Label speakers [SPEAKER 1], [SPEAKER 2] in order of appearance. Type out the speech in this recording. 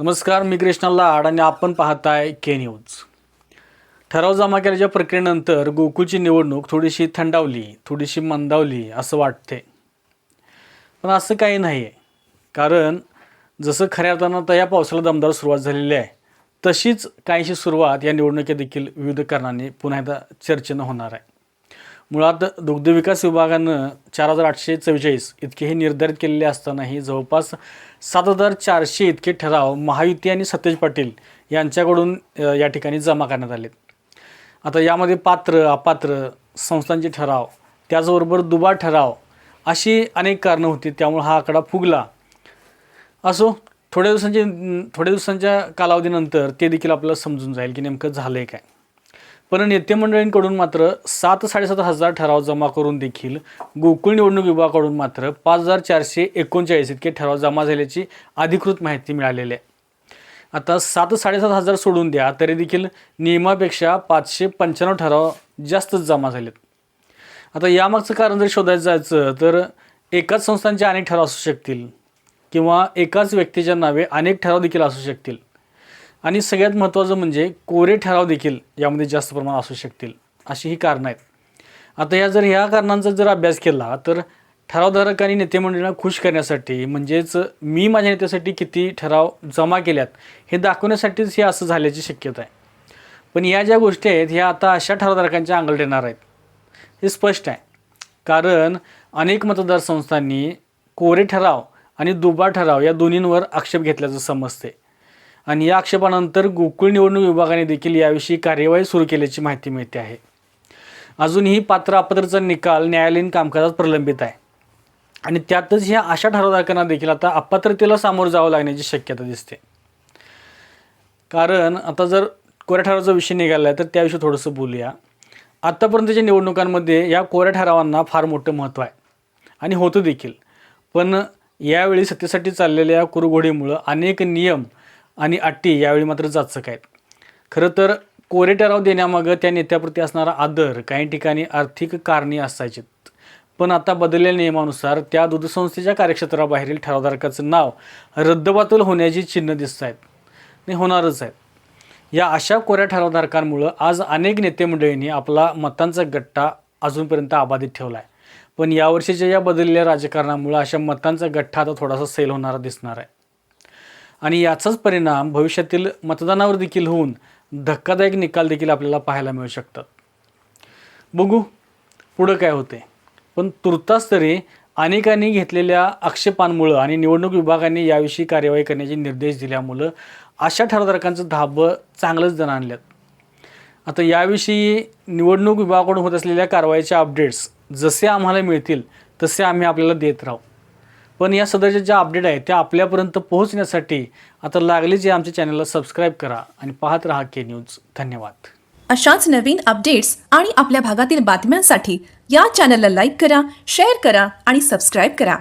[SPEAKER 1] नमस्कार, मी कृष्णा लाड आणि आपण पाहताय के न्यूज. ठराव जमा केल्याच्या प्रक्रियेनंतर गोकुळची निवडणूक थोडीशी थंडावली, थोडीशी मंदावली असं वाटते. पण असं काही नाही आहे. कारण जसं खऱ्या अर्थानं आता या पावसाला दमदार सुरुवात झालेली आहे, तशीच काहीशी सुरुवात या निवडणुकीत देखील विविध कारणांनी पुन्हा एकदा चर्चेनं होणार आहे. मुळात दुग्धविकास विभागानं 4,844 इतके हे निर्धारित केलेले असतानाही जवळपास 7,400 इतके ठराव महायुती आणि सतेज पाटील यांच्याकडून या ठिकाणी जमा करण्यात आले. आता यामध्ये पात्र अपात्र संस्थांचे ठराव, त्याचबरोबर दुबा ठराव अशी अनेक कारणं होती. त्यामुळे हा आकडा फुगला. असो, थोड्या दिवसांच्या कालावधीनंतर ते देखील आपल्याला समजून जाईल की नेमकं झालं आहे काय. पण नेते मंडळींकडून मात्र 7-7.5 हजार ठराव जमा करून देखील गोकुळ निवडणूक विभागाकडून मात्र 5,439 इतके ठराव जमा झाल्याची अधिकृत माहिती मिळालेली आहे. आता 7-7.5 हजार सोडून द्या तरी देखील नियमापेक्षा 595 ठराव जास्तच जमा झालेत. आता यामागचं कारण जर शोधायचं जायचं तर एकाच संस्थांचे अनेक ठराव असू शकतील किंवा एकाच व्यक्तीच्या नावे अनेक ठराव देखील असू शकतील आणि सगळ्यात महत्त्वाचं म्हणजे कोरे ठराव देखील यामध्ये जास्त प्रमाणात असू शकतील, अशी ही कारणं आहेत. आता ह्या कारणांचा जर अभ्यास केला तर ठरावधारक आणि नेते मंडळींना खुश करण्यासाठी, म्हणजेच मी माझ्या नेत्यासाठी किती ठराव जमा केल्यात हे दाखवण्यासाठीच हे असं झाल्याची शक्यता आहे. पण या ज्या गोष्टी आहेत ह्या आता अशा ठरावधारकांच्या अंगलट येणार आहेत हे स्पष्ट आहे. कारण अनेक मतदारसंस्थांनी कोरे ठराव आणि दुबा ठराव या दोन्हींवर आक्षेप घेतल्याचं समजते आणि या आक्षेपानंतर गोकुळ निवडणूक विभागाने देखील याविषयी कार्यवाही सुरू केल्याची माहिती मिळते आहे. अजूनही पात्र अपात्रचा निकाल न्यायालयीन कामकाजात प्रलंबित आहे आणि त्यातच ह्या अशा ठरावधारकांना देखील आता अपात्रतेला सामोरं जावं लागण्याची शक्यता दिसते. कारण आता जर कोऱ्या ठरावाचा विषय निघाला आहे तर त्याविषयी थोडंसं बोलूया. आत्तापर्यंतच्या निवडणुकांमध्ये या कोऱ्या ठरावांना फार मोठं महत्त्व आहे आणि होतं देखील. पण यावेळी सत्तेसाठी चाललेल्या कुरघोडीमुळं अनेक नियम आणि अटी यावेळी मात्र जाचक आहेत. खरं तर कोरे ठराव देण्यामागं त्या नेत्याप्रती असणारा आदर, काही ठिकाणी आर्थिक कारणे असायची. पण आता बदललेल्या नियमानुसार त्या दूध संस्थेच्या कार्यक्षेत्राबाहेरील ठरावधारकाचं नाव रद्दबातल होण्याची चिन्ह दिसत आहेत आणि होणारच आहेत. या अशा कोऱ्या ठरावधारकांमुळं आज अनेक नेते मंडळींनी आपला मतांचा गट्टा अजूनपर्यंत अबाधित ठेवला आहे. पण यावर्षीच्या या बदललेल्या राजकारणामुळं अशा मतांचा गठ्ठा आता थोडासा सैल होणारा दिसणार आहे आणि याचाच परिणाम भविष्यातील मतदानावर देखील होऊन धक्कादायक निकाल देखील आपल्याला पाहायला मिळू शकतात. बघू पुढं काय होते. पण तुर्तास तरी अनेकांनी घेतलेल्या आक्षेपांमुळं आणि निवडणूक विभागाने याविषयी कार्यवाही करण्याचे निर्देश दिल्यामुळं अशा ठरावधारकांचं धाबं चांगलंच जण आणल्यात. आता याविषयी निवडणूक विभागाकडून होत असलेल्या कारवाईच्या अपडेट्स जसे आम्हाला मिळतील तसे आम्ही आपल्याला देत राहू. पण या सदरच्या ज्या अपडेट आहेत त्या आपल्यापर्यंत पोहोचण्यासाठी आता लागलीच या आमच्या चॅनलला सबस्क्राईब करा आणि पाहत राहा के न्यूज. धन्यवाद.
[SPEAKER 2] अशाच नवीन अपडेट्स आणि आपल्या भागातील बातम्यांसाठी या चॅनलला लाईक करा, शेअर करा आणि सबस्क्राईब करा.